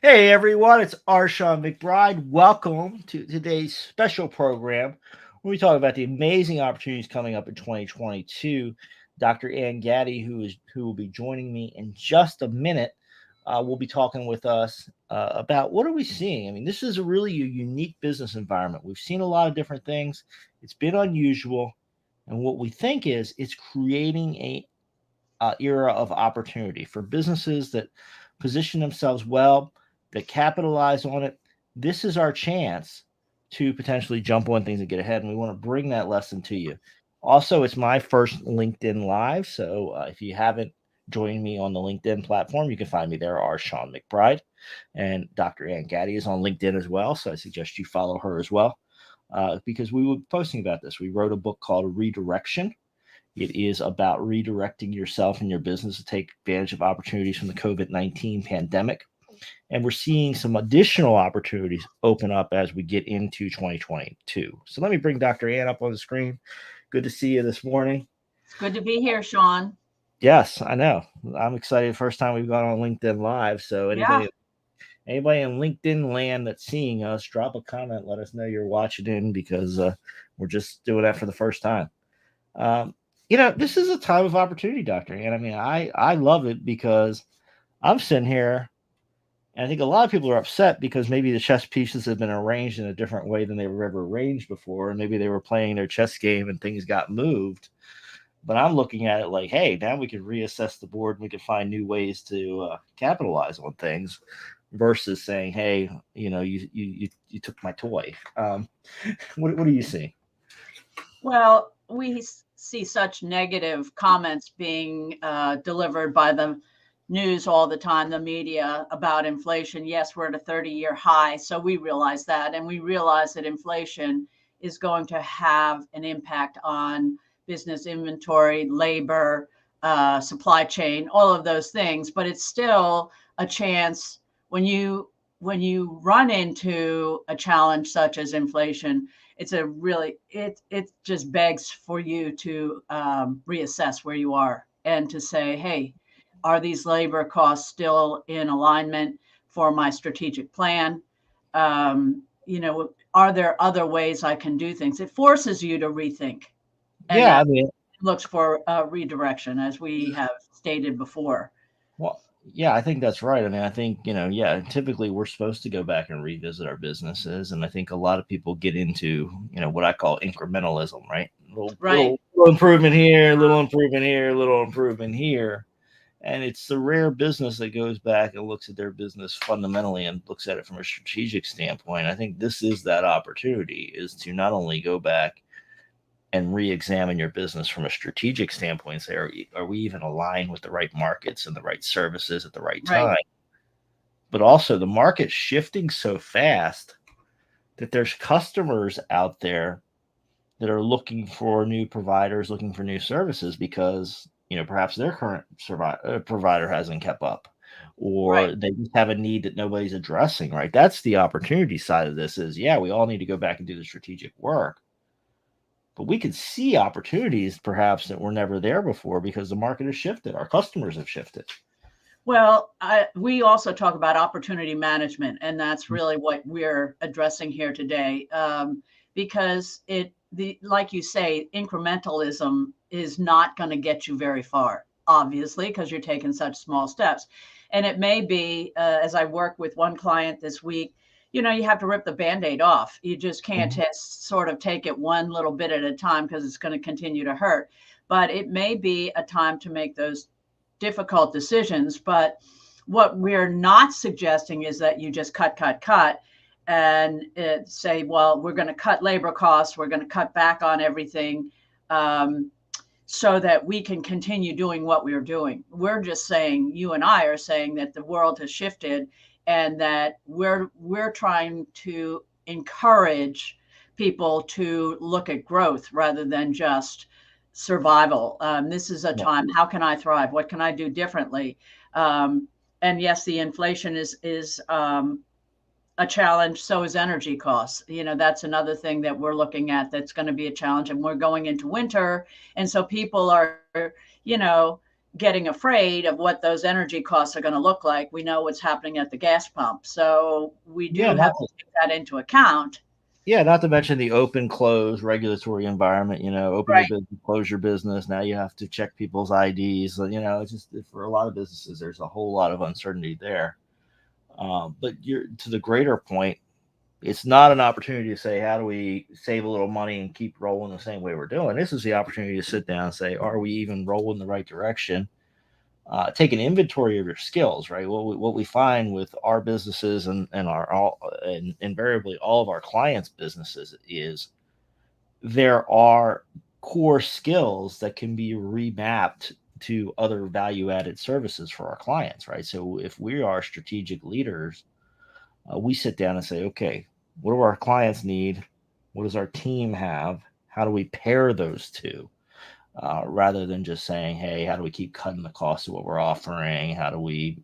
Hey everyone, it's Shawn McBride. Welcome to today's special program where we talk about the amazing opportunities coming up in 2022. Dr. Gatty, who will be joining me in just a minute, will be talking with us about what are we seeing. I mean, this is a really unique business environment. We've seen a lot of different things. It's been unusual, and what we think is it's creating a era of opportunity for businesses that position themselves well, that capitalize on it. This is our chance to potentially jump on things and get ahead. And we want to bring that lesson to you. Also, it's my first LinkedIn Live. So if you haven't joined me on the LinkedIn platform, you can find me there, Shawn McBride. And Dr. Ann Gatty is on LinkedIn as well. So I suggest you follow her as well because we were posting about this. We wrote a book called Redirection. It is about redirecting yourself and your business to take advantage of opportunities from the COVID-19 pandemic. And we're seeing some additional opportunities open up as we get into 2022. So let me bring Dr. Ann up on the screen. Good to see you this morning. It's good to be here, Shawn. Yes, I know. I'm excited. First time we've gone on LinkedIn Live. So anybody in LinkedIn land that's seeing us, drop a comment. Let us know you're watching in because we're just doing that for the first time. This is a time of opportunity, Dr. Ann. I mean, I love it because I'm sitting here and I think a lot of people are upset because maybe the chess pieces have been arranged in a different way than they were ever arranged before. And maybe they were playing their chess game and things got moved. But I'm looking at it like, hey, now we can reassess the board and we can find new ways to capitalize on things versus saying, hey, you took my toy. What do you see? Well, we see such negative comments being delivered by the news all the time, the media, about inflation. Yes, we're at a 30-year high. So we realize that. And we realize that inflation is going to have an impact on business inventory, labor, supply chain, all of those things. But it's still a chance when you run into a challenge such as inflation. It's a really it just begs for you to reassess where you are and to say, hey, are these labor costs still in alignment for my strategic plan? Are there other ways I can do things? It forces you to rethink, and Yeah, that I mean, looks for redirection, as we have stated before. well, yeah, I think that's right. I mean, I think, typically we're supposed to go back and revisit our businesses. And I think a lot of people get into, what I call incrementalism, right? Right. Little improvement here, little improvement here, little improvement here. And it's the rare business that goes back and looks at their business fundamentally and looks at it from a strategic standpoint. I think this is that opportunity is to not only go back and re-examine your business from a strategic standpoint and say, are we even aligned with the right markets and the right services at the right Right. time? But also the market's shifting so fast that there's customers out there that are looking for new providers, looking for new services because, perhaps their current provider hasn't kept up Right. or they just have a need that nobody's addressing, right? That's the opportunity side of this is, yeah, we all need to go back and do the strategic work. But we could see opportunities perhaps that were never there before because the market has shifted. Our customers have shifted. Well, we also talk about opportunity management, and that's really what we're addressing here today, because like you say, incrementalism is not going to get you very far, obviously, because you're taking such small steps. And it may be, as I work with one client this week, you have to rip the Band-Aid off. You just can't sort of take it one little bit at a time because it's going to continue to hurt. But it may be a time to make those difficult decisions. But what we're not suggesting is that you just cut, and say, well, we're going to cut labor costs, we're going to cut back on everything so that we can continue doing what we're doing. We're just saying, you and I are saying that the world has shifted and that we're trying to encourage people to look at growth rather than just survival. This is a time, how can I thrive? What can I do differently? And yes, the inflation is a challenge. So is energy costs. That's another thing that we're looking at that's going to be a challenge. And we're going into winter. And so people are, getting afraid of what those energy costs are going to look like. We know what's happening at the gas pump. So we do have to take that into account. Yeah, not to mention the open close regulatory environment, open your business, close your business. Now you have to check people's IDs. It's just for a lot of businesses, there's a whole lot of uncertainty there. But to the greater point, it's not an opportunity to say, how do we save a little money and keep rolling the same way we're doing? This is the opportunity to sit down and say, are we even rolling the right direction? Take an inventory of your skills, right? What we find with our businesses and invariably all of our clients' businesses is there are core skills that can be remapped to other value-added services for our clients, right? So if we are strategic leaders, we sit down and say, okay, what do our clients need? What does our team have? How do we pair those two? Rather than just saying, hey, how do we keep cutting the cost of what we're offering? How do we,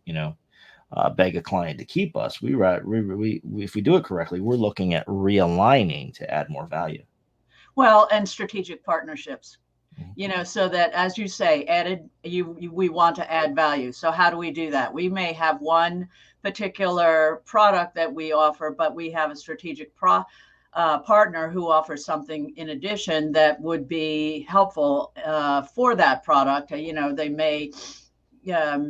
beg a client to keep us? If we do it correctly, we're looking at realigning to add more value. Well, and strategic partnerships, so that, as you say, we want to add value. So how do we do that? We may have one particular product that we offer, but we have a strategic partner who offers something in addition that would be helpful for that product. They may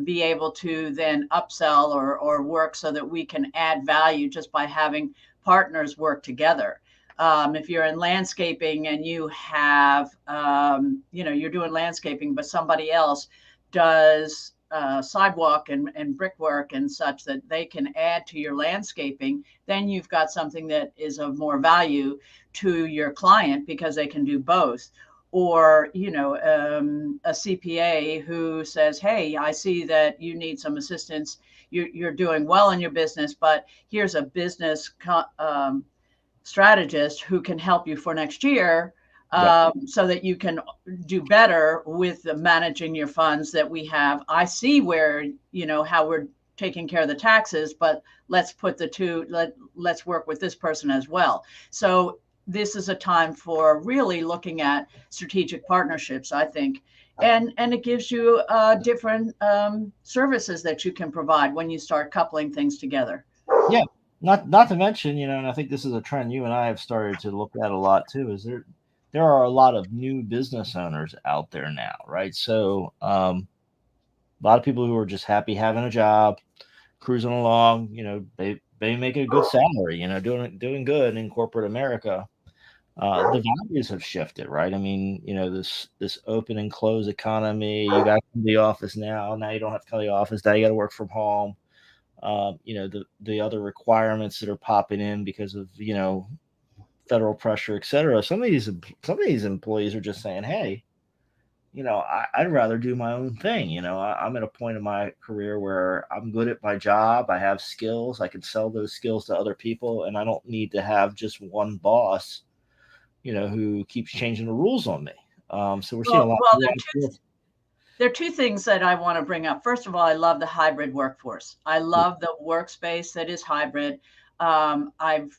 be able to then upsell or work so that we can add value just by having partners work together. If you're in landscaping and you have, you're doing landscaping, but somebody else does sidewalk and brickwork and such that they can add to your landscaping, then you've got something that is of more value to your client because they can do both. Or, a CPA who says, hey, I see that you need some assistance. You're doing well in your business, but here's a business strategist who can help you for next year. So that you can do better with managing your funds that we have. I see where, how we're taking care of the taxes, but let's put the two, let's work with this person as well. So this is a time for really looking at strategic partnerships, I think. And it gives you different services that you can provide when you start coupling things together. Yeah. Not to mention, and I think this is a trend you and I have started to look at a lot too, is there are a lot of new business owners out there now, right? So a lot of people who are just happy having a job, cruising along, they make a good salary, doing good in corporate America. The values have shifted, right? I mean, this open and close economy, you got to come to the office now you don't have to come to the office, now you got to work from home. The other requirements that are popping in because of, federal pressure, et cetera. Some of these employees are just saying, hey, I'd rather do my own thing. I'm at a point in my career where I'm good at my job. I have skills. I can sell those skills to other people, and I don't need to have just one boss, who keeps changing the rules on me. So we're seeing a lot. There are two things that I want to bring up. First of all, I love the hybrid workforce. I love the workspace that is hybrid. I've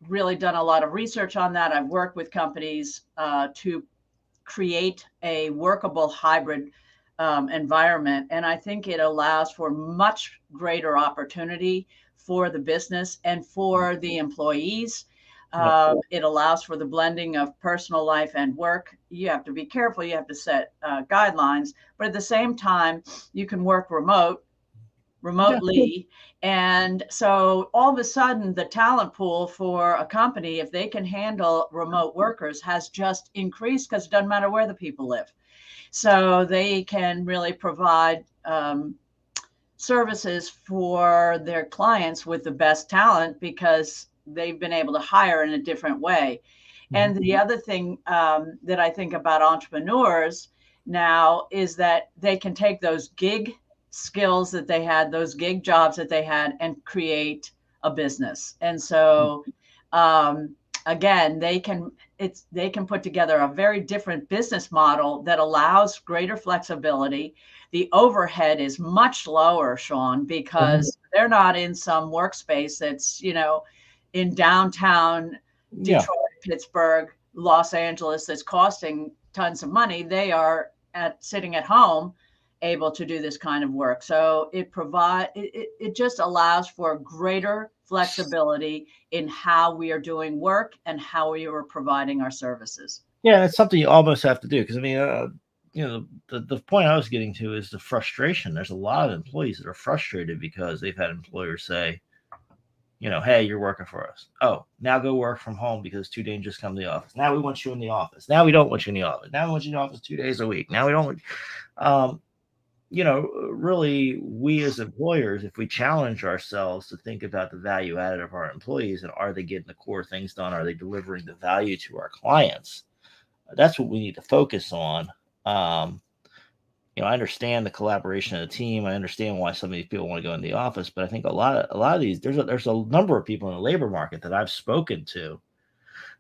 really done a lot of research on that. I've worked with companies to create a workable hybrid environment. And I think it allows for much greater opportunity for the business and for the employees. It allows for the blending of personal life and work. You have to be careful. You have to set guidelines, but at the same time, you can work remotely. And so all of a sudden, the talent pool for a company, if they can handle remote workers, has just increased because it doesn't matter where the people live. So they can really provide services for their clients with the best talent because they've been able to hire in a different way. And the other thing that I think about entrepreneurs now is that they can take those gig skills that they had, those gig jobs that they had, and create a business. And so again, they can put together a very different business model that allows greater flexibility. The overhead is much lower, Shawn, because they're not in some workspace that's, in downtown Detroit, Pittsburgh, Los Angeles, that's costing tons of money. They are sitting at home able to do this kind of work. So it just allows for greater flexibility in how we are doing work and how we are providing our services. Yeah, it's something you almost have to do because I mean, the point I was getting to is the frustration. There's a lot of employees that are frustrated because they've had employers say, hey, you're working for us. Oh, now go work from home because it's too dangerous to come to the office. Now we want you in the office. Now we don't want you in the office. Now we want you in the office 2 days a week. Now we don't. Really, we as employers, if we challenge ourselves to think about the value added of our employees and are they getting the core things done? Are they delivering the value to our clients? That's what we need to focus on. I understand the collaboration of the team. I understand why some of these people want to go in the office, but I think a lot of these, there's a number of people in the labor market that I've spoken to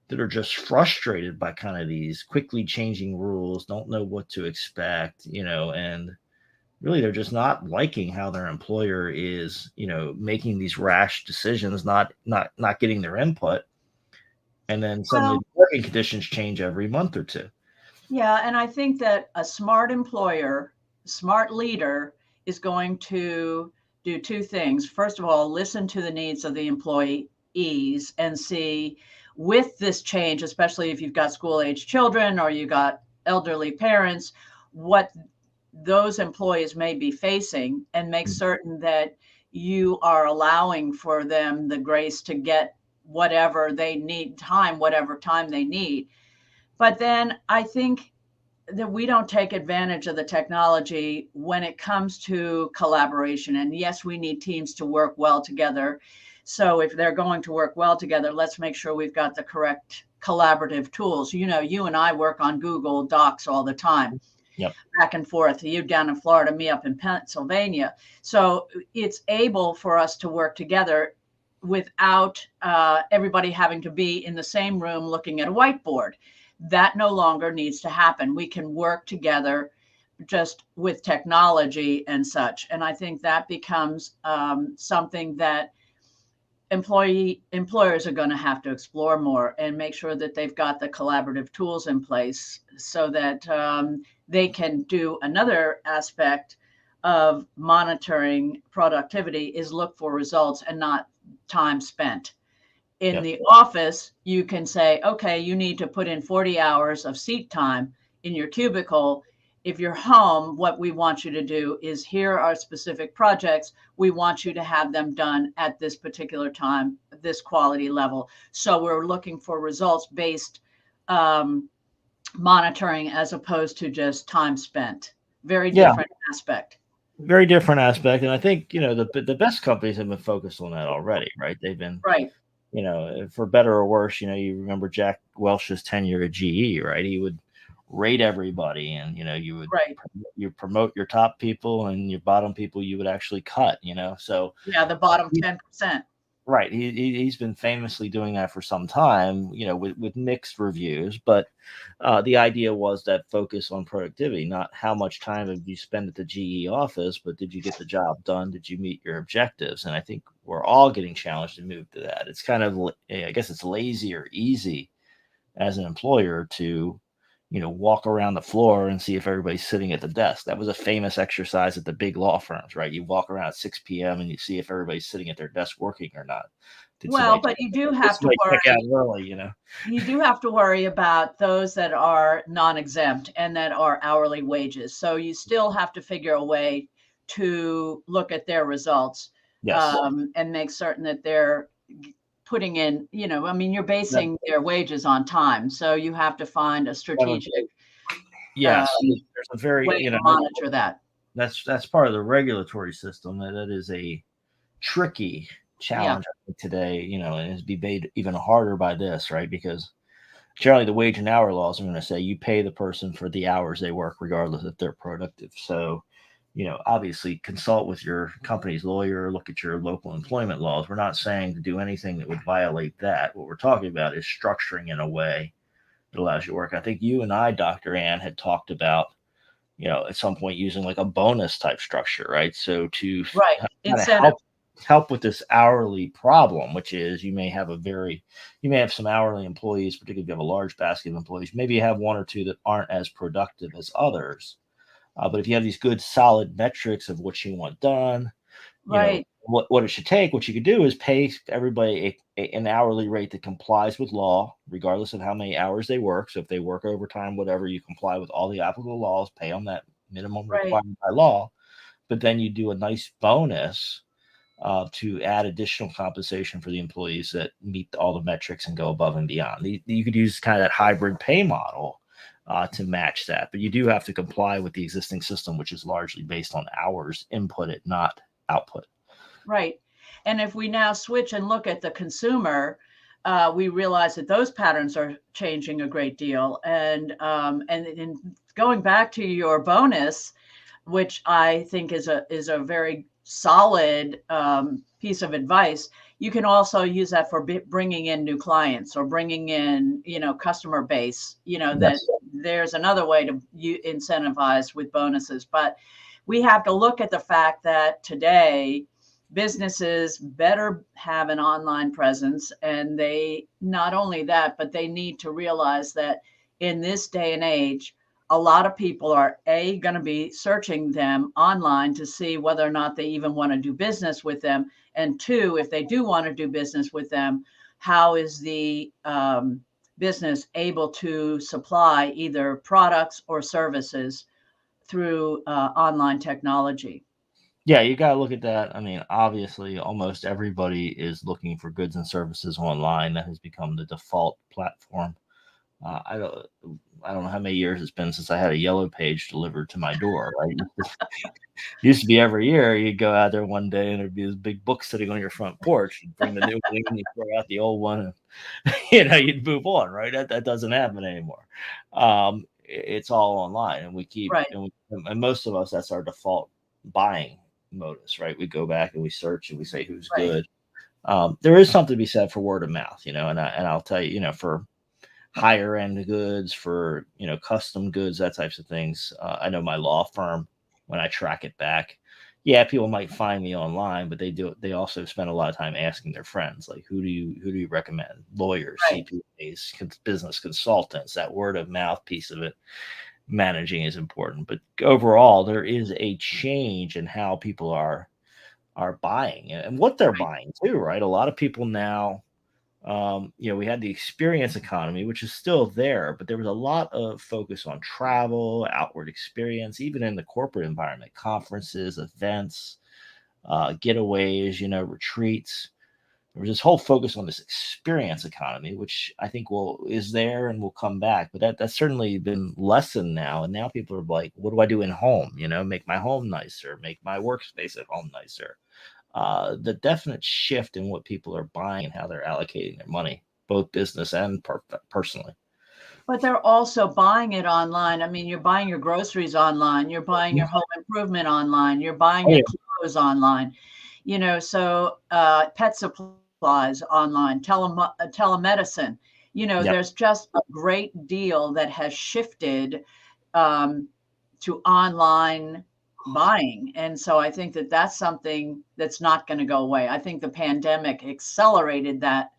that are just frustrated by kind of these quickly changing rules, don't know what to expect, and really they're just not liking how their employer is, making these rash decisions, not getting their input. And then suddenly the working conditions change every month or two. Yeah, and I think that a smart employer, smart leader is going to do two things. First of all, listen to the needs of the employees and see with this change, especially if you've got school-age children or you've got elderly parents, what those employees may be facing, and make certain that you are allowing for them the grace to get whatever they need, whatever time they need. But then I think that we don't take advantage of the technology when it comes to collaboration. And yes, we need teams to work well together. So if they're going to work well together, let's make sure we've got the correct collaborative tools. You and I work on Google Docs all the time. Yep. Back and forth, you down in Florida, me up in Pennsylvania. So it's able for us to work together without everybody having to be in the same room looking at a whiteboard. That no longer needs to happen. We can work together just with technology and such. And I think that becomes something that employers are going to have to explore more and make sure that they've got the collaborative tools in place so that they can do. Another aspect of monitoring productivity is look for results and not time spent. In the office, you can say, okay, you need to put in 40 hours of seat time in your cubicle. If you're home, what we want you to do is here are specific projects. We want you to have them done at this particular time, this quality level. So we're looking for results-based monitoring as opposed to just time spent. Very different aspect. Very different aspect. And I think, the best companies have been focused on that already, right? They've been, right. For better or worse, you remember Jack Welch's tenure at GE, right? He would rate everybody and, you would you promote your top people and your bottom people you would actually cut, so. Yeah, the bottom 10%. Right. He's been famously doing that for some time, with mixed reviews. But the idea was that focus on productivity, not how much time did you spend at the GE office, but did you get the job done? Did you meet your objectives? And I think we're all getting challenged to move to that. It's kind of, I guess it's lazy or easy as an employer to, walk around the floor and see if everybody's sitting at the desk. That was a famous exercise at the big law firms, right? You walk around at 6 p.m. and you see if everybody's sitting at their desk working or not. But you do have to worry. Early, You do have to worry about those that are non-exempt and that are hourly wages. So you still have to figure a way to look at their results, and make certain that they're putting in, you're basing their wages on time. So you have to find a strategic there's a very way to monitor that. That's part of the regulatory system. That is a tricky challenge today, and it's be made even harder by this, right? Because generally the wage and hour laws are going to say you pay the person for the hours they work, regardless if they're productive. So, obviously consult with your company's lawyer, look at your local employment laws. We're not saying to do anything that would violate that. What we're talking about is structuring in a way that allows you to work. I think you and I, Dr. Ann, had talked about, at some point using like a bonus type structure, right? So to help with this hourly problem, which is you may have some hourly employees, particularly if you have a large basket of employees. Maybe you have one or two that aren't as productive as others. But if you have these good solid metrics of what you want done, Right. what it should take, what you could do is pay everybody an hourly rate that complies with law, regardless of how many hours they work. So if they work overtime, whatever, you comply with all the applicable laws, pay them that minimum Right. required by law. But then you do a nice bonus to add additional compensation for the employees that meet all the metrics and go above and beyond. You could use kind of that hybrid pay model to match that, but you do have to comply with the existing system, which is largely based on hours inputted, not output. Right. And if we now switch and look at the consumer, we realize that those patterns are changing a great deal. And in going back to your bonus, which I think is a very solid piece of advice, you can also use that for bringing in new clients or bringing in, customer base. That Yes. there's another way to incentivize with bonuses, but we have to look at the fact that today businesses better have an online presence, and they not only that, but they need to realize that in this day and age, a lot of people are going to be searching them online to see whether or not they even want to do business with them, and two, if they do want to do business with them, how is the business able to supply either products or services through online technology. Yeah, you got to look at that. I mean, obviously, almost everybody is looking for goods and services online. That has become the default platform. Uh, I don't, I don't know how many years it's been since I had a yellow page delivered to my door. Right, used to be every year you'd go out there one day and there'd be this big book sitting on your front porch. You'd bring the new one in, you throw out the old one, and you'd move on. Right, that doesn't happen anymore. It's all online, and we keep Right. and most of us, that's our default buying modus. Right, we go back and we search and we say who's Right. good. There is something to be said for word of mouth, and I'll tell you, for higher end goods, for custom goods, that types of things. I know my law firm, when I track it back, yeah, people might find me online, but they also spend a lot of time asking their friends, like, who do you recommend? Lawyers, Right. CPAs, business consultants. That word of mouth piece of it, managing, is important. But overall, there is a change in how people are buying and what they're Right. buying too, right? A lot of people now, we had the experience economy, which is still there, but there was a lot of focus on travel, outward experience, even in the corporate environment, conferences, events, getaways, retreats. There was this whole focus on this experience economy, which I think is there and will come back, but that's certainly been lessened now. And now people are like, what do I do in home? Make my home nicer, make my workspace at home nicer. The definite shift in what people are buying and how they're allocating their money, both business and personally. But they're also buying it online. I mean, you're buying your groceries online, you're buying your home improvement online, you're buying Oh, your yeah. clothes online, so pet supplies online, telemedicine. Yep. There's just a great deal that has shifted um, to online buying. And so I think that that's something that's not going to go away. I think the pandemic accelerated that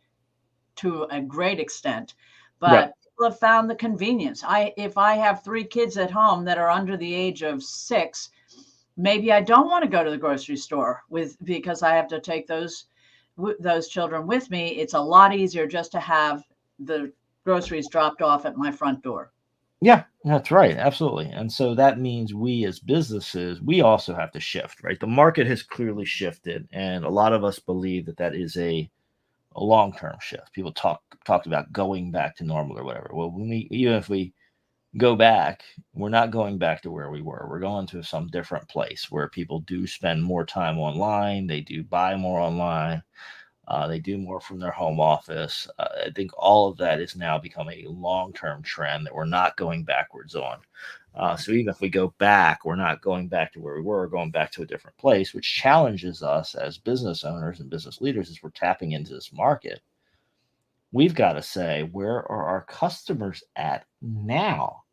to a great extent, Right. but people have found the convenience. If I have 3 kids at home that are under the age of 6, maybe I don't want to go to the grocery store because I have to take those children with me. It's a lot easier just to have the groceries dropped off at my front door. Yeah, that's right. Absolutely. And so that means we as businesses, we also have to shift, right? The market has clearly shifted, and a lot of us believe that that is a long-term shift. People talked about going back to normal or whatever. Well, even if we go back, we're not going back to where we were. We're going to some different place where people do spend more time online. They do buy more online. They do more from their home office. I think all of that is now become a long-term trend that we're not going backwards on. So even if we go back, we're not going back to where we were, going back to a different place, which challenges us as business owners and business leaders as we're tapping into this market. We've got to say, where are our customers at now?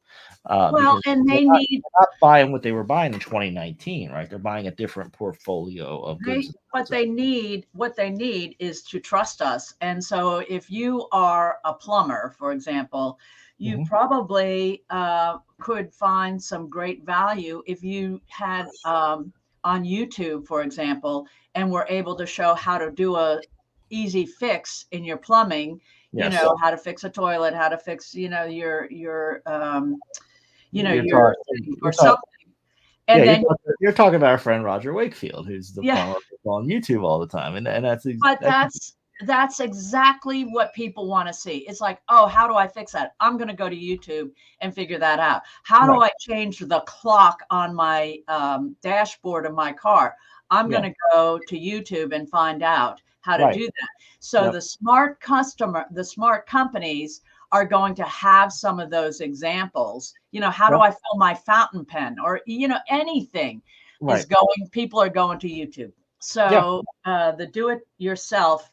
Well, Because and they're they not, need they're not buying what they were buying in 2019, right? They're buying a different portfolio of goods they and what services. they need is to trust us. And so if you are a plumber, for example, you Mhm. probably could find some great value if you had on YouTube, for example, and were able to show how to do a easy fix in your plumbing, Yes. how to fix a toilet, how to fix, You're your talking. sink or You're talking. something. Yeah, And then, you're talking about our friend Roger Wakefield, who's the yeah, plumber on YouTube all the time, and but that's that's exactly what people want to see. It's like, oh, how do I fix that? I'm going to go to YouTube and figure that out. How right. do I change the clock on my dashboard of my car? I'm Yeah, going to go to YouTube and find out how to right. do that. So Yep. the smart companies are going to have some of those examples. How do Yep. I fill my fountain pen, or anything Right. people are going to YouTube. Yeah. So the do-it-yourself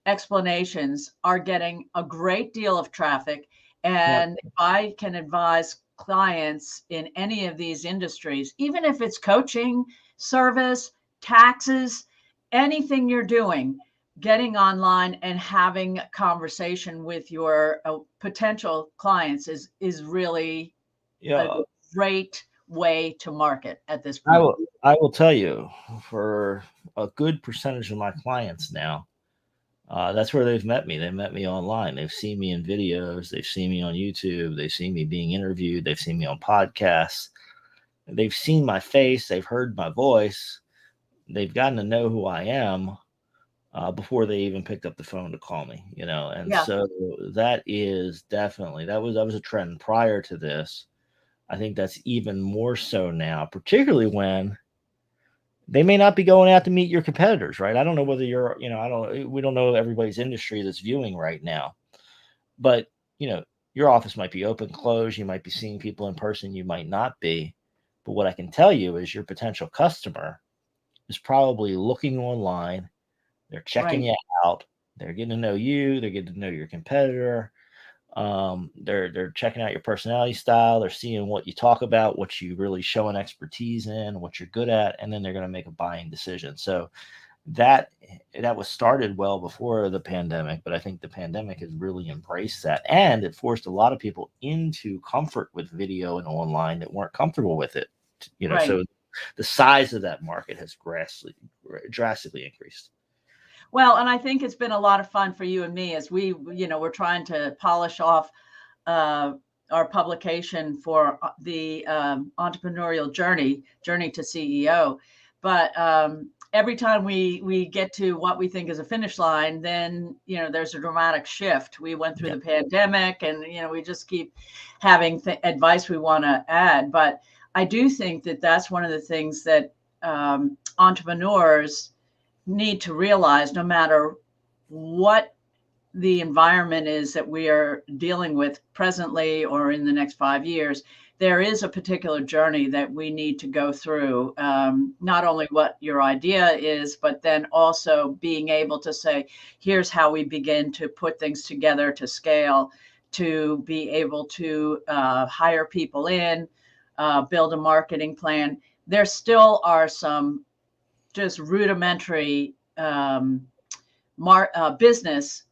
explanations are getting a great deal of traffic. Yep. And if I can advise clients in any of these industries, even if it's coaching, service, taxes, anything you're doing, getting online and having a conversation with your potential clients is really a Yeah. great way to market at this I point. will. I will tell you, for a good percentage of my clients now, that's where they've met me. They met me online. They've seen me in videos. They've seen me on YouTube. They've seen me being interviewed. They've seen me on podcasts. They've seen my face. They've heard my voice. They've gotten to know who I am before they even picked up the phone to call me. And Yeah, so that is definitely that was a trend prior to this. I think that's even more so now, particularly when they may not be going out to meet your competitors, right? I don't know whether we don't know everybody's industry that's viewing right now, but your office might be open, closed. You might be seeing people in person. You might not be. But what I can tell you is your potential customer is probably looking online. They're checking right. you out. They're getting to know you. They're getting to know your competitor. They're checking out your personality style. They're seeing what you talk about, what you really show an expertise in, what you're good at, and then they're going to make a buying decision. So that was started well before the pandemic, but I think the pandemic has really embraced that, and it forced a lot of people into comfort with video and online that weren't comfortable with it. Right. So the size of that market has drastically increased. Well, and I think it's been a lot of fun for you and me as we're trying to polish off uh, our publication for the entrepreneurial journey to CEO. But every time we get to what we think is a finish line, then there's a dramatic shift. We went through Yeah. the pandemic, and we just keep having advice we want to add. But I do think that that's one of the things that entrepreneurs need to realize, no matter what the environment is that we are dealing with presently or in the next 5 years, there is a particular journey that we need to go through. Not only what your idea is, but then also being able to say, here's how we begin to put things together to scale, to be able to hire people in, build a marketing plan. There still are some just rudimentary business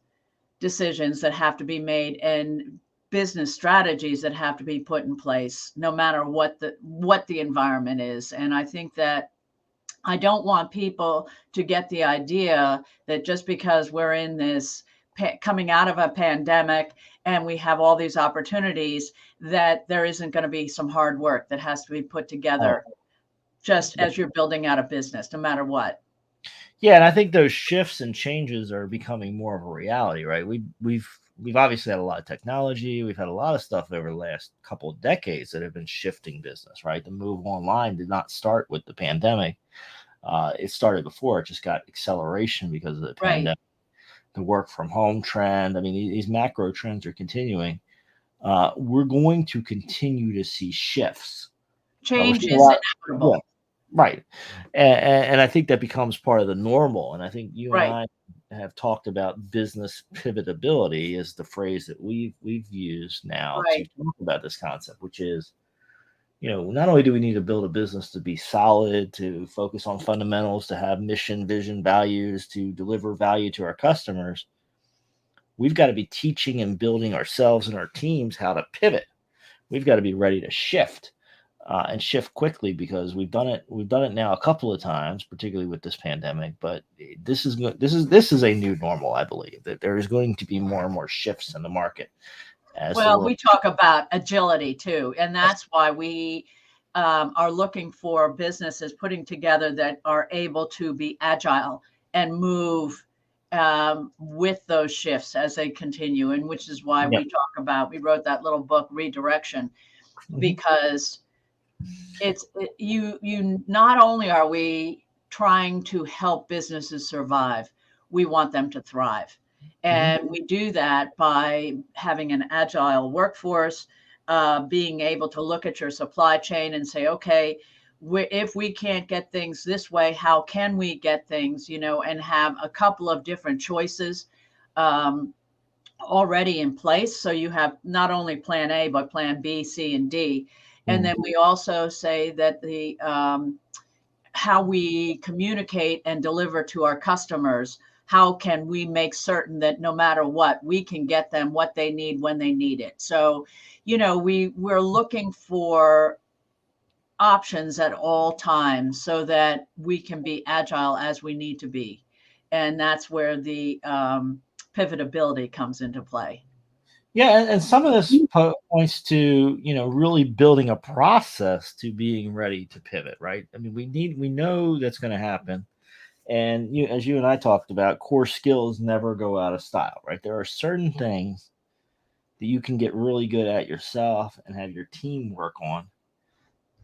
decisions that have to be made, and business strategies that have to be put in place, no matter what the environment is. And I think that I don't want people to get the idea that just because we're in this coming out of a pandemic and we have all these opportunities, that there isn't going to be some hard work that has to be put Oh, together just as you're building out a business, no matter what. yeah, and I think those shifts and changes are becoming more of a reality, right? We've obviously had a lot of technology. We've had a lot of stuff over the last couple of decades that have been shifting business, right? The move online did not start with the pandemic. It started before. It just got acceleration because of the Right. pandemic. The work from home trend. I mean, these macro trends are continuing. We're going to continue to see shifts. We're Change seeing a is lot. Yeah, inevitable. right. And I think that becomes part of the normal. And I think you and Right. I have talked about business pivotability is the phrase that we've used now to Right. talk about this concept, which is, not only do we need to build a business to be solid, to focus on fundamentals, to have mission, vision, values, to deliver value to our customers, we've got to be teaching and building ourselves and our teams how to pivot. We've got to be ready to shift and shift quickly, because we've done it now a couple of times, particularly with this pandemic. But this is a new normal. I believe that there is going to be more and more shifts in the market as the Well, world. we talk about agility too, and that's why we are looking for businesses putting together that are able to be agile and move with those shifts as they continue. And which is why Yeah. we wrote that little book, Redirection, because you not only are we trying to help businesses survive, we want them to thrive. And we do that by having an agile workforce, being able to look at your supply chain and say, okay, if we can't get things this way, how can we get things, and have a couple of different choices already in place. So you have not only plan A, but plan B, C, and D. And then we also say that the how we communicate and deliver to our customers, how can we make certain that no matter what, we can get them what they need when they need it. So, we're looking for options at all times so that we can be agile as we need to be. And that's where the pivotability comes into play. Yeah, and some of this points to really building a process to being ready to pivot, right? I mean, we know that's going to happen, and as you and I talked about, core skills never go out of style, right? There are certain things that you can get really good at yourself and have your team work on,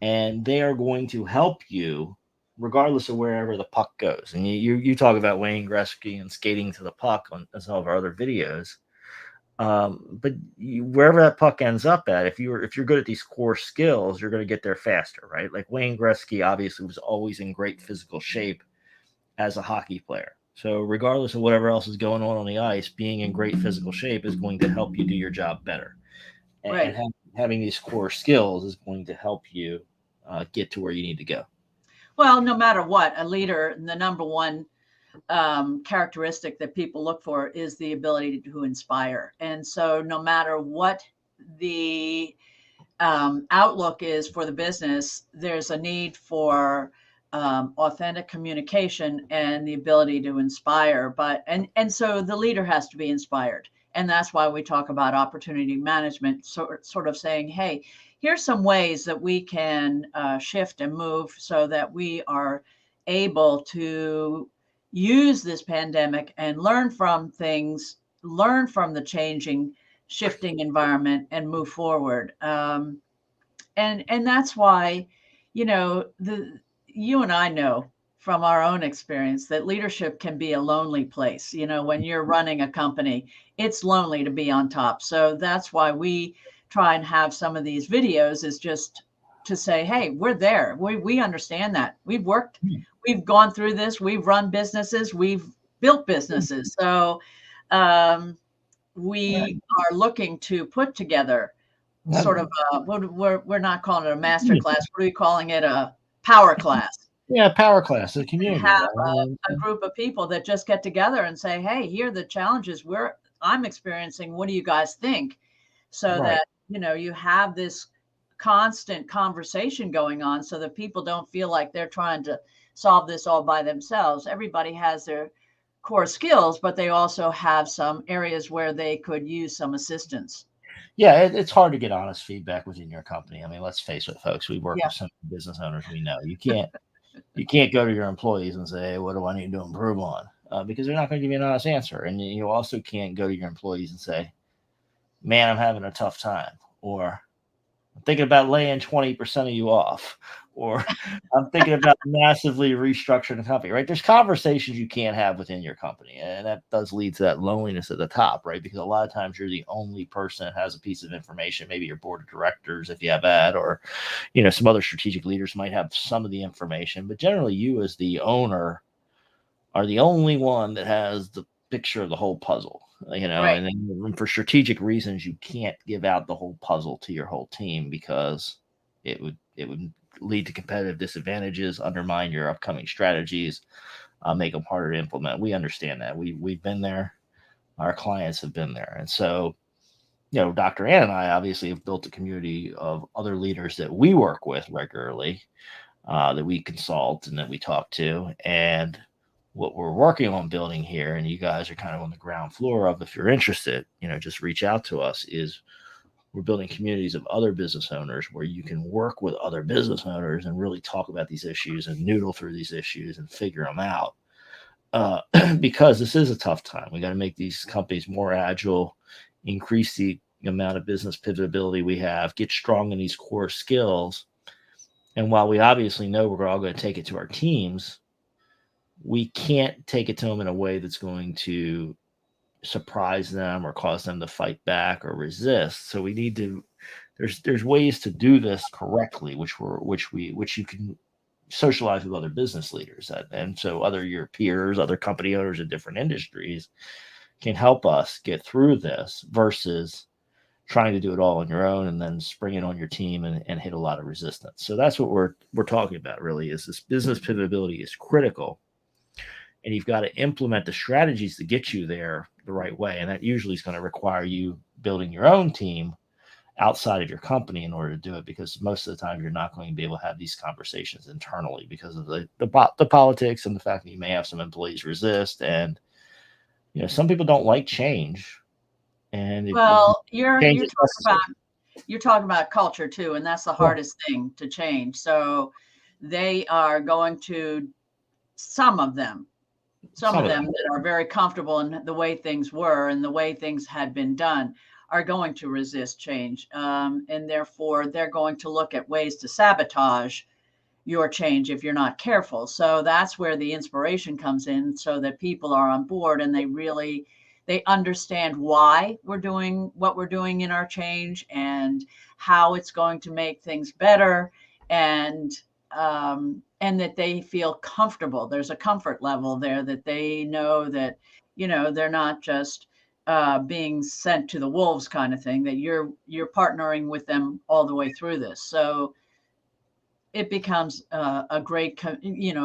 and they are going to help you regardless of wherever the puck goes. And you talk about Wayne Gretzky and skating to the puck on some of our other videos. But wherever that puck ends up at, if you're good at these core skills, you're going to get there faster, right? Like Wayne Gretzky obviously was always in great physical shape as a hockey player. So regardless of whatever else is going on the ice, being in great physical shape is going to help you do your job better. And, Right. and having these core skills is going to help you get to where you need to go. Well, no matter what, a leader, the number one characteristic that people look for is the ability to inspire. And so no matter what the outlook is for the business, there's a need for authentic communication and the ability to inspire. But and so the leader has to be inspired. And that's why we talk about opportunity management, sort of saying, hey, here's some ways that we can shift and move so that we are able to use this pandemic and learn from things, learn from the changing, shifting environment, and move forward. And that's why, you and I know from our own experience that leadership can be a lonely place. When you're running a company, it's lonely to be on top. So that's why we try and have some of these videos, is just to say, hey, we're there. We understand that. We've gone through this. We've run businesses. We've built businesses. So we are looking to put together sort of we're not calling it a master class. What are we calling it? A power class. Yeah, power class, the community. Have a group of people that just get together and say, hey, here are the challenges I'm experiencing. What do you guys think? So that, you have this constant conversation going on so that people don't feel like they're trying to solve this all by themselves. Everybody has their core skills, but they also have some areas where they could use some assistance. Yeah, it's hard to get honest feedback within your company. I mean, let's face it, folks. We work with some business owners. We know you can't go to your employees and say, hey, what do I need to improve on? Because they're not going to give you an honest answer. And you also can't go to your employees and say, man, I'm having a tough time, or I'm thinking about laying 20% of you off, or I'm thinking about massively restructuring the company, right? There's conversations you can't have within your company. And that does lead to that loneliness at the top, right? Because a lot of times you're the only person that has a piece of information. Maybe your board of directors, if you have that, or, some other strategic leaders might have some of the information. But generally, you as the owner are the only one that has the picture of the whole puzzle. Right. And then for strategic reasons, you can't give out the whole puzzle to your whole team, because it would lead to competitive disadvantages, undermine your upcoming strategies, make them harder to implement. We understand that. We've been there. our clients have been there. And so, Dr. Ann and I obviously have built a community of other leaders that we work with regularly, that we consult and that we talk to. And what we're working on building here, and you guys are kind of on the ground floor of, if you're interested, just reach out to us, is we're building communities of other business owners where you can work with other business owners and really talk about these issues and noodle through these issues and figure them out. Because this is a tough time. We got to make these companies more agile, increase the amount of business pivotability we have, get strong in these core skills. And while we obviously know we're all going to take it to our teams, we can't take it to them in a way that's going to surprise them or cause them to fight back or resist. So we need to, there's ways to do this correctly, which you can socialize with other business leaders. And so other your peers, other company owners in different industries can help us get through this versus trying to do it all on your own and then spring it on your team and hit a lot of resistance. So that's what we're talking about really, is this business pivotability is critical. And you've got to implement the strategies to get you there the right way. And that usually is going to require you building your own team outside of your company in order to do it, because most of the time you're not going to be able to have these conversations internally because of the politics and the fact that you may have some employees resist. And, some people don't like change. And well, you're talking about culture too, and that's the hardest thing to change. So they are going to, some of them that are very comfortable in the way things were and the way things had been done are going to resist change. And therefore, they're going to look at ways to sabotage your change if you're not careful. So that's where the inspiration comes in, so that people are on board and they understand why we're doing what we're doing in our change and how it's going to make things better, and that they feel comfortable. There's a comfort level there that they know that, they're not just being sent to the wolves kind of thing, that you're partnering with them all the way through this. So it becomes a great,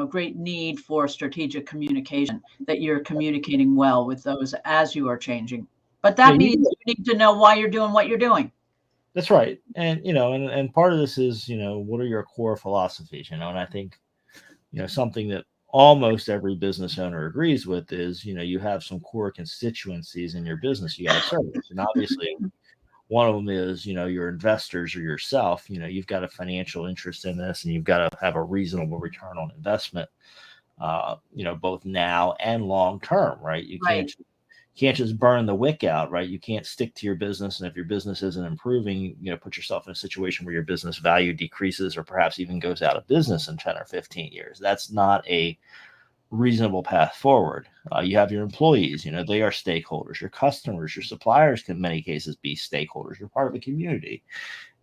great need for strategic communication, that you're communicating well with those as you are changing. But that means you need to know why you're doing what you're doing. That's right. And, and part of this is, what are your core philosophies, and I think, something that almost every business owner agrees with is, you have some core constituencies in your business you got to service. And obviously, one of them is, your investors or yourself. You've got a financial interest in this, and you've got to have a reasonable return on investment, both now and long term, right? You can't just burn the wick out, right? You can't stick to your business. And if your business isn't improving, put yourself in a situation where your business value decreases or perhaps even goes out of business in 10 or 15 years. That's not a reasonable path forward. You have your employees, they are stakeholders. Your customers, your suppliers can in many cases be stakeholders. You're part of a community.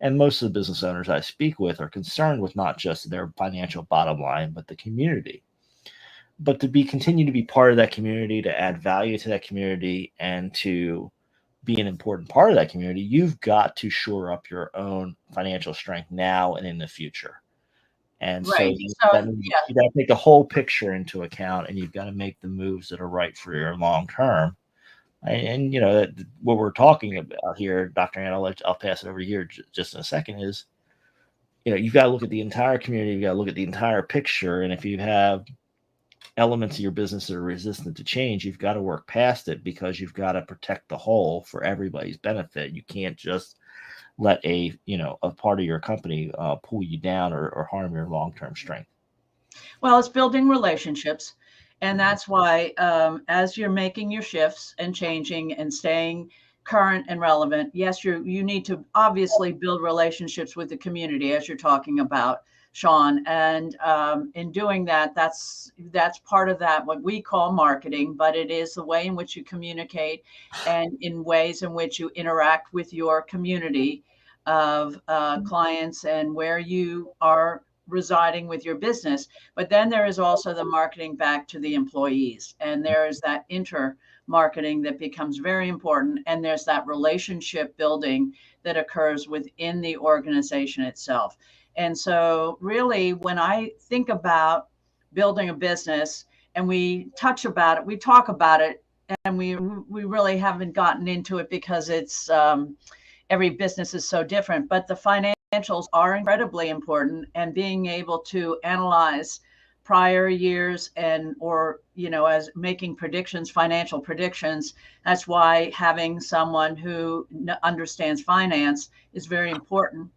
And most of the business owners I speak with are concerned with not just their financial bottom line, but the community. But to continue to be part of that community, to add value to that community, and to be an important part of that community, you've got to shore up your own financial strength now and in the future. And so you got to take the whole picture into account, and you've got to make the moves that are right for your long term. And what we're talking about here, Dr. Ann, I'll pass it over to you just in a second, is, you've got to look at the entire community, you've got to look at the entire picture. And if you have elements of your business that are resistant to change, you've got to work past it, because you've got to protect the whole for everybody's benefit. You can't just let a part of your company pull you down or harm your long-term strength. Well, it's building relationships. And that's why, as you're making your shifts and changing and staying current and relevant, yes, you need to obviously build relationships with the community, as you're talking about, Shawn. And in doing that, that's part of that, what we call marketing, but it is the way in which you communicate and in ways in which you interact with your community of clients and where you are residing with your business. But then there is also the marketing back to the employees, and there is that marketing that becomes very important, and there's that relationship building that occurs within the organization itself. And so really, when I think about building a business, and we talk about it and we really haven't gotten into it because it's every business is so different, but the financials are incredibly important, and being able to analyze prior years and or as making predictions, financial predictions. That's why having someone who understands finance is very important,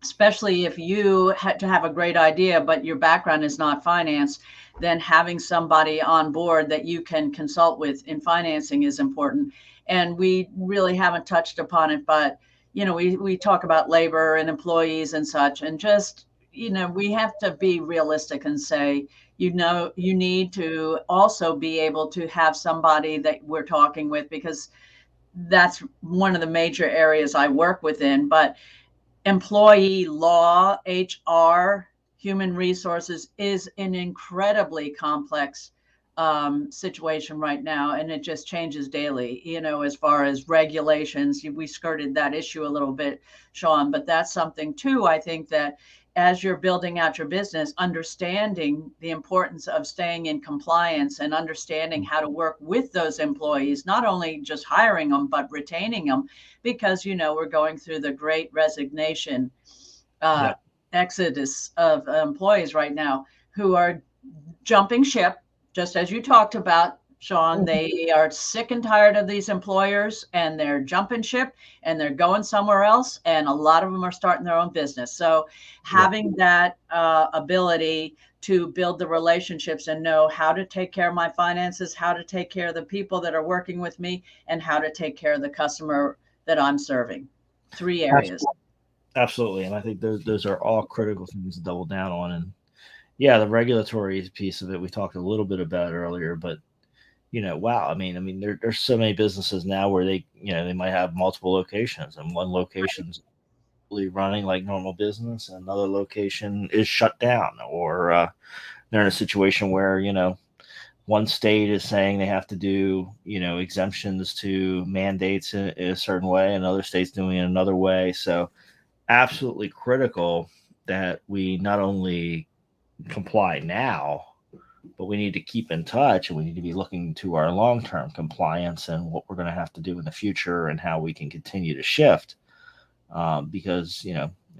especially if you had to have a great idea, but your background is not finance. Then having somebody on board that you can consult with in financing is important. And we really haven't touched upon it, but we talk about labor and employees and such, and just we have to be realistic and say, you need to also be able to have somebody that we're talking with, because that's one of the major areas I work within. But employee law, HR, human resources is an incredibly complex situation right now, and it just changes daily. As far as regulations, we skirted that issue a little bit, Shawn, but that's something too. I think that as you're building out your business, understanding the importance of staying in compliance and understanding how to work with those employees, not only just hiring them, but retaining them, because, we're going through the great resignation, Yeah. exodus of employees right now who are jumping ship, just as you talked about, Shawn. They are sick and tired of these employers, and they're jumping ship and they're going somewhere else. And a lot of them are starting their own business. So having that ability to build the relationships and know how to take care of my finances, how to take care of the people that are working with me, and how to take care of the customer that I'm serving. 3 areas. Absolutely. And I think those are all critical things to double down on. And yeah, the regulatory piece of it, we talked a little bit about earlier, but wow. I mean, there's so many businesses now where they might have multiple locations, and one location's running like normal business, and another location is shut down, or they're in a situation where, one state is saying they have to do, exemptions to mandates in a certain way, and other states doing it another way. So absolutely critical that we not only comply now, but we need to keep in touch, and we need to be looking to our long-term compliance and what we're going to have to do in the future and how we can continue to shift. Because,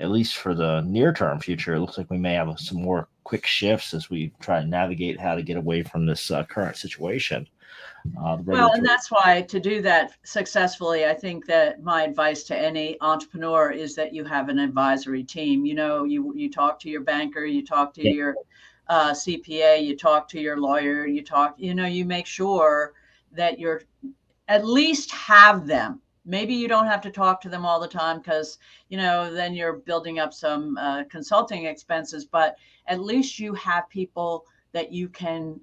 at least for the near-term future, it looks like we may have some more quick shifts as we try to navigate how to get away from this current situation. Well, and that's why, to do that successfully, I think that my advice to any entrepreneur is that you have an advisory team. You talk to your banker, you talk to your CPA, you talk to your lawyer, you make sure that you're at least have them. Maybe you don't have to talk to them all the time, because, then you're building up some consulting expenses, but at least you have people that you can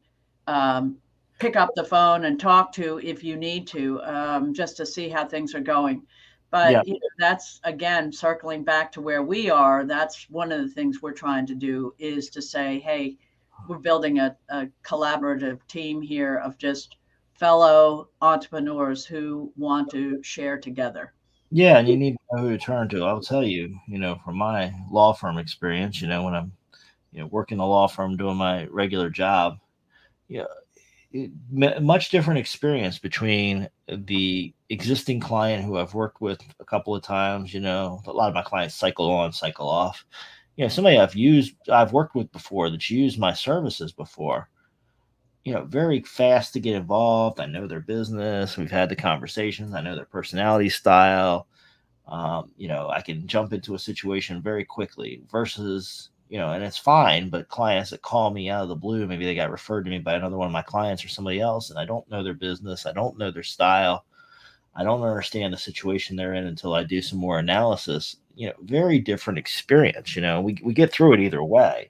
pick up the phone and talk to if you need to, just to see how things are going. But that's, again, circling back to where we are. That's one of the things we're trying to do, is to say, hey, we're building a collaborative team here of just fellow entrepreneurs who want to share together. Yeah, and you need to know who to turn to. I'll tell you, from my law firm experience, when I'm, working a law firm doing my regular job, yeah, much different experience between the existing client who I've worked with a couple of times. A lot of my clients cycle on, cycle off. Somebody I've worked with before, that's used my services before. Very fast to get involved. I know their business. We've had the conversations. I know their personality style. I can jump into a situation very quickly versus, and it's fine, but clients that call me out of the blue, maybe they got referred to me by another one of my clients or somebody else, and I don't know their business. I don't know their style. I don't understand the situation they're in until I do some more analysis. Very different experience. We get through it either way,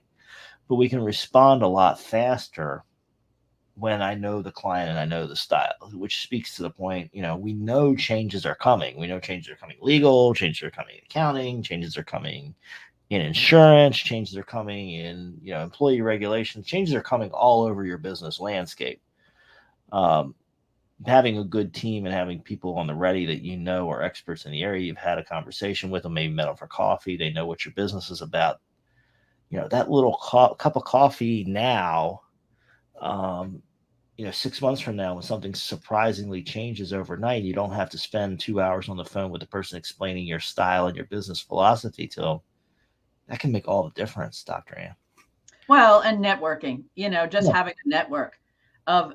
but we can respond a lot faster when I know the client and I know the style, which speaks to the point, we know changes are coming. We know changes are coming legal, changes are coming in accounting, changes are coming in insurance, changes are coming in, employee regulations, changes are coming all over your business landscape. Having a good team and having people on the ready that are experts in the area, you've had a conversation with them, maybe met them for coffee, they know what your business is about. That little cup of coffee now, 6 months from now, when something surprisingly changes overnight, you don't have to spend 2 hours on the phone with the person explaining your style and your business philosophy to them. That can make all the difference, Dr. Ann. Well, and networking, just Yeah. having a network of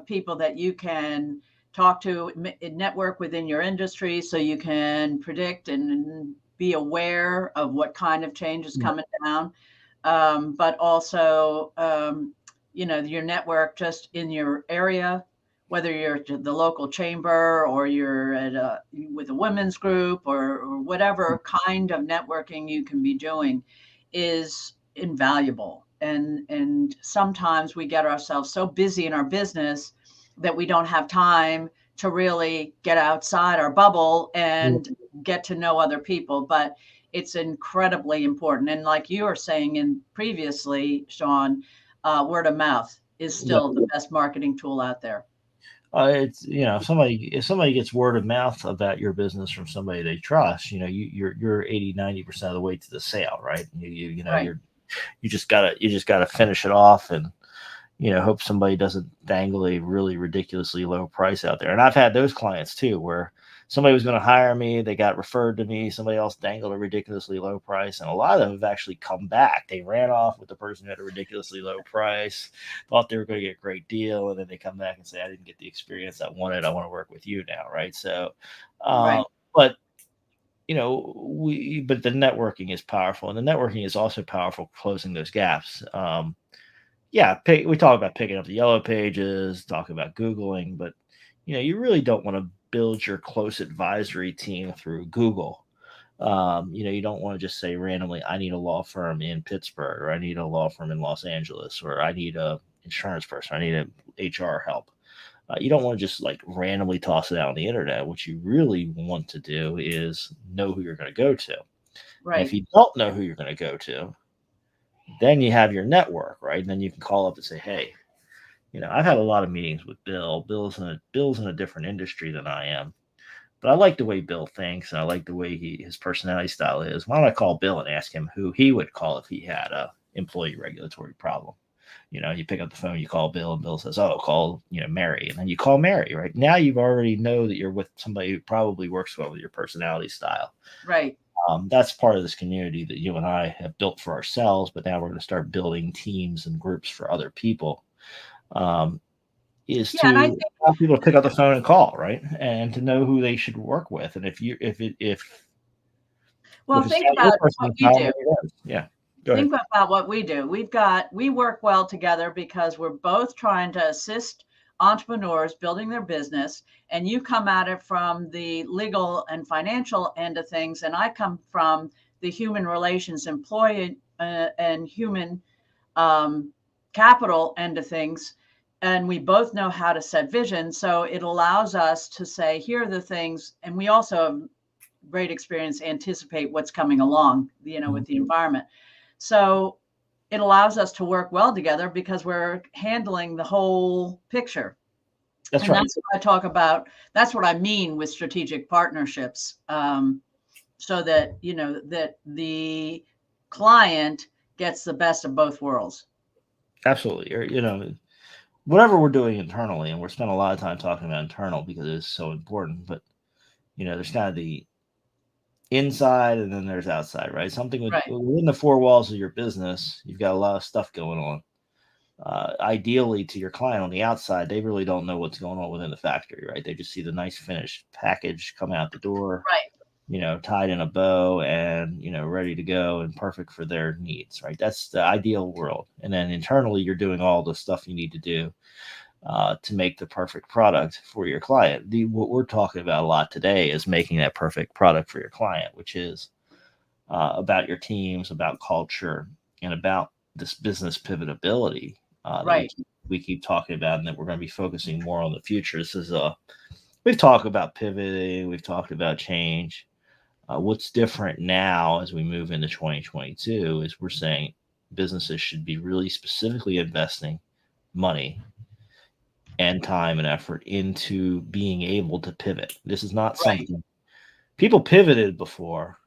people that you can talk to, network within your industry, so you can predict and be aware of what kind of change is coming down. But also, your network just in your area, whether you're to the local chamber or you're with a women's group or whatever kind of networking you can be doing is invaluable. And sometimes we get ourselves so busy in our business that we don't have time to really get outside our bubble and get to know other people. But it's incredibly important. And like you were saying in previously, Shawn, word of mouth is still the best marketing tool out there. It's if somebody gets word of mouth about your business from somebody they trust, you're 80-90% of the way to the sale, right? Right. You just gotta finish it off, and hope somebody doesn't dangle a really ridiculously low price out there. And I've had those clients too, where somebody was going to hire me, they got referred to me, somebody else dangled a ridiculously low price, and a lot of them have actually come back. They ran off with the person who had a ridiculously low price, thought they were going to get a great deal, and then they come back and say, I didn't get the experience I wanted, I want to work with you now, right? So Right. but but the networking is powerful, and the networking is also powerful closing those gaps. We talk about picking up the yellow pages, talk about Googling, but you really don't want to build your close advisory team through Google. You don't want to just say randomly, I need a law firm in Pittsburgh, or I need a law firm in Los Angeles, or I need a insurance person, I need a HR help. You don't want to just like randomly toss it out on the internet. What you really want to do is know who you're going to go to. And if Right. you don't know who you're going to go to, then you have your network, right? And then you can call up and say, hey, I've had a lot of meetings with Bill. Bill's in a different industry than I am, but I like the way Bill thinks, and I like the way his personality style is. Why don't I call Bill and ask him who he would call if he had a employee regulatory problem? You pick up the phone, you call Bill, and Bill says, "Oh, call Mary," and then you call Mary. Right now, you've already know that you're with somebody who probably works well with your personality style. Right. That's part of this community that you and I have built for ourselves, but now we're going to start building teams and groups for other people. Is Yeah. And I to think, have people to pick up the phone and call, right, and to know who they should work with, and if well, it's think not your about what personal we style, do. maybe it is. Yeah, go ahead. Think about what we do. We work well together because we're both trying to assist entrepreneurs building their business. And you come at it from the legal and financial end of things. And I come from the human relations, employee and human capital end of things. And we both know how to set vision. So it allows us to say, here are the things. And we also have great experience, anticipate what's coming along, with the environment. So it allows us to work well together because we're handling the whole picture. That's And right. that's what I talk about. That's what I mean with strategic partnerships. So that, that the client gets the best of both worlds. Absolutely. Or whatever we're doing internally, and we're spending a lot of time talking about internal because it is so important. But there's kind of the inside, and then there's outside, right? Something Right. within the four walls of your business, you've got a lot of stuff going on. Ideally, to your client on the outside, they really don't know what's going on within the factory, right? They just see the nice finished package come out the door, Right. tied in a bow and, ready to go and perfect for their needs, right? That's the ideal world. And then internally, you're doing all the stuff you need to do to make the perfect product for your client. What we're talking about a lot today is making that perfect product for your client, which is about your teams, about culture, and about this business pivotability that Right. we keep talking about, and that we're going to be focusing more on the future. This is we've talked about pivoting, we've talked about change. What's different now as we move into 2022 is we're saying businesses should be really specifically investing money and time and effort into being able to pivot. This is not Right. something people pivoted before,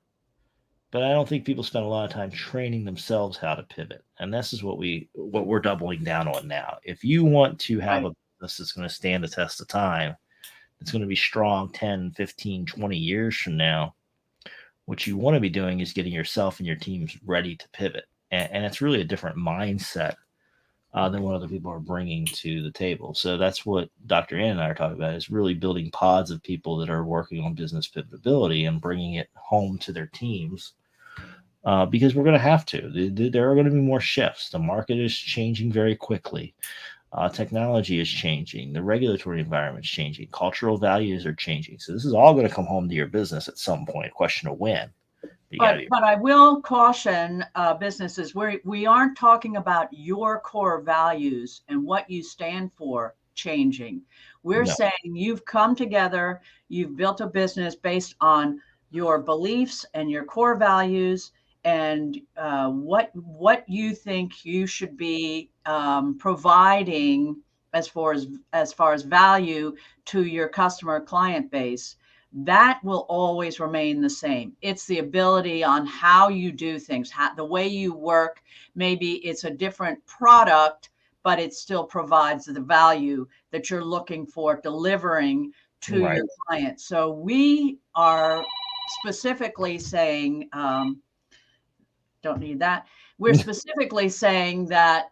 but I don't think people spend a lot of time training themselves how to pivot. And this is what we're doubling down on now. If you want to have Right. a business that's going to stand the test of time, it's going to be strong 10, 15, 20 years from now, what you want to be doing is getting yourself and your teams ready to pivot. And it's really a different mindset than what other people are bringing to the table. So that's what Dr. Ann and I are talking about, is really building pods of people that are working on business pivotability and bringing it home to their teams. Because we're going to have to. There are going to be more shifts. The market is changing very quickly. Technology is changing. The regulatory environment is changing. Cultural values are changing. So this is all going to come home to your business at some point. Question of when. But I will caution businesses, we aren't talking about your core values and what you stand for changing. We're saying you've come together, you've built a business based on your beliefs and your core values, and what you think you should be providing as far as value to your customer client base. That will always remain the same. It's the ability on how you do things, the way you work. Maybe it's a different product, but it still provides the value that you're looking for delivering to your client. So we are specifically saying, don't need that. We're specifically saying that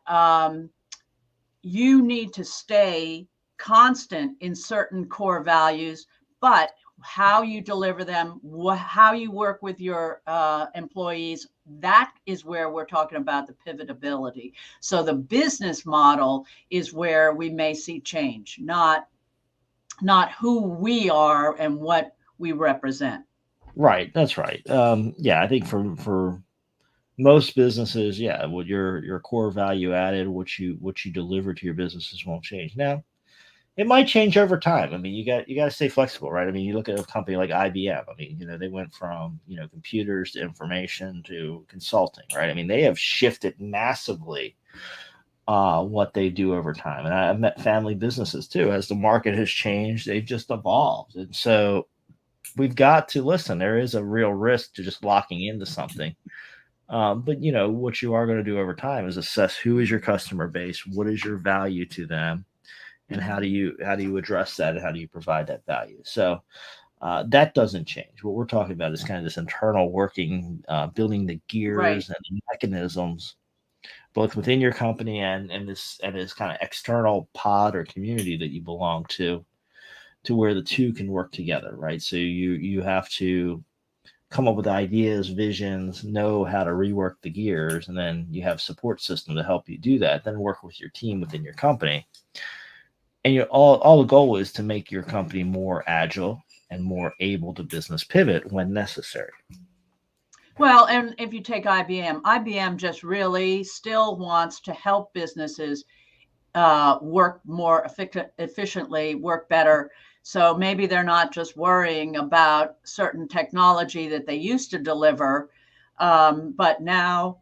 you need to stay constant in certain core values, but how you deliver them, how you work with your employees, that is where we're talking about the pivotability. So the business model is where we may see change, not who we are and what we represent. Right. That's right. Yeah, I think for most businesses, yeah, what your core value added, what you deliver to your businesses won't change. Now, it might change over time. I mean, you got to stay flexible, right? I mean, you look at a company like IBM. I mean, they went from computers to information to consulting, right? I mean, they have shifted massively what they do over time. And I've met family businesses too. As the market has changed, they've just evolved. And so we've got to listen. There is a real risk to just locking into something. But what you are going to do over time is assess who is your customer base, what is your value to them, and how do you address that, and how do you provide that value. So that doesn't change. What we're talking about is kind of this internal working, building the gears and the mechanisms, both within your company and this kind of external pod or community that you belong to where the two can work together, right? So you have to come up with ideas, visions, know how to rework the gears, and then you have support system to help you do that. Then work with your team within your company. And all the goal is to make your company more agile and more able to business pivot when necessary. Well, and if you take IBM just really still wants to help businesses work more efficiently, work better. So maybe they're not just worrying about certain technology that they used to deliver, but now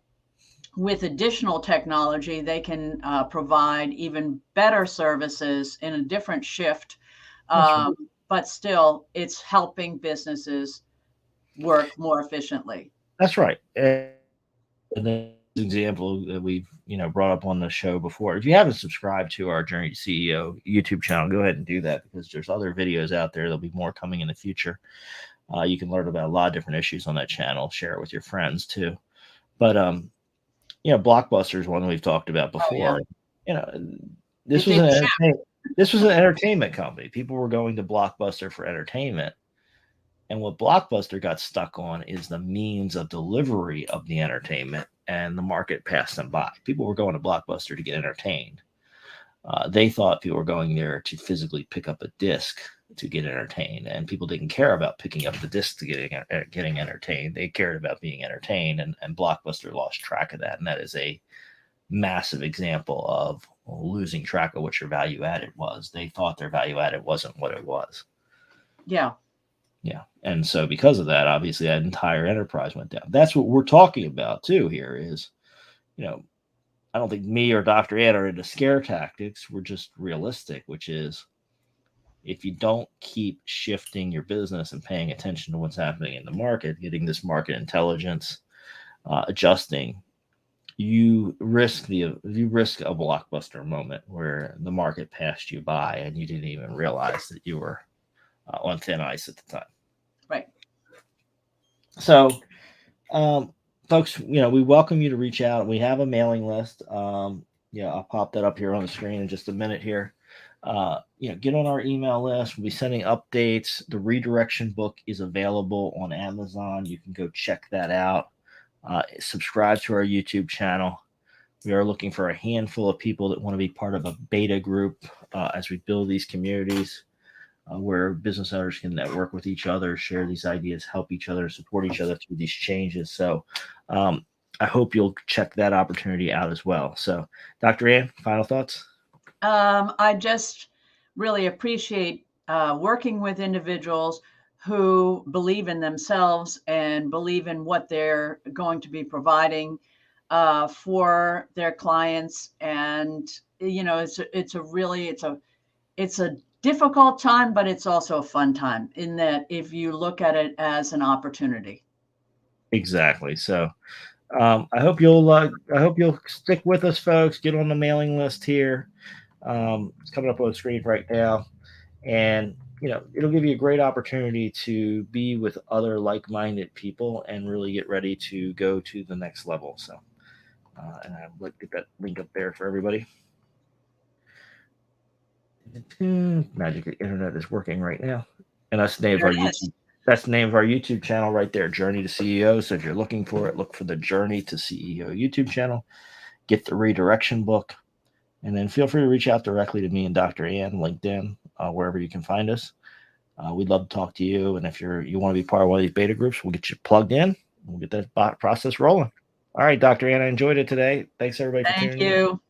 with additional technology, they can provide even better services in a different shift. But still, it's helping businesses work more efficiently. That's right. And then example that we've brought up on the show before. If you haven't subscribed to our Journey to CEO YouTube channel, go ahead and do that, because there's other videos out there. There'll be more coming in the future. You can learn about a lot of different issues on that channel. Share it with your friends too. But Blockbuster is one we've talked about before. This was an entertainment company. People were going to Blockbuster for entertainment. And what Blockbuster got stuck on is the means of delivery of the entertainment, and the market passed them by. People were going to Blockbuster to get entertained. They thought people were going there to physically pick up a disc to get entertained, and people didn't care about picking up the disc to getting entertained. They cared about being entertained, and Blockbuster lost track of that. And that is a massive example of losing track of what your value added was. They thought their value added wasn't what it was. Yeah. Yeah. And so because of that, obviously that entire enterprise went down. That's what we're talking about too here is, I don't think me or Dr. Ann are into scare tactics. We're just realistic, which is if you don't keep shifting your business and paying attention to what's happening in the market, getting this market intelligence, adjusting, you risk a blockbuster moment where the market passed you by and you didn't even realize that you were on thin ice at the time. Right. So, folks, we welcome you to reach out. We have a mailing list. I'll pop that up here on the screen in just a minute here. Get on our email list. We'll be sending updates. The redirection book is available on Amazon. You can go check that out. Subscribe to our YouTube channel. We are looking for a handful of people that want to be part of a beta group as we build these communities where business owners can network with each other, share these ideas, help each other, support each other through these changes. So I hope you'll check that opportunity out as well. So, Dr. Ann, final thoughts? I just really appreciate working with individuals who believe in themselves and believe in what they're going to be providing for their clients. And it's a difficult time, but it's also a fun time in that if you look at it as an opportunity. Exactly. So I hope you'll stick with us, folks. Get on the mailing list here. It's coming up on the screen right now, and it'll give you a great opportunity to be with other like-minded people and really get ready to go to the next level. So, and I'll get that link up there for everybody. Magic Internet is working right now, and that's the name of our YouTube. That's the name of our YouTube channel right there, Journey to CEO. So if you're looking for it, look for the Journey to CEO YouTube channel. Get the redirection book, and then feel free to reach out directly to me and Dr. Ann, LinkedIn, wherever you can find us. We'd love to talk to you, and if you want to be part of one of these beta groups, we'll get you plugged in. We'll get that process rolling. All right, Dr. Ann, I enjoyed it today. Thanks everybody for tuning in. Thank you.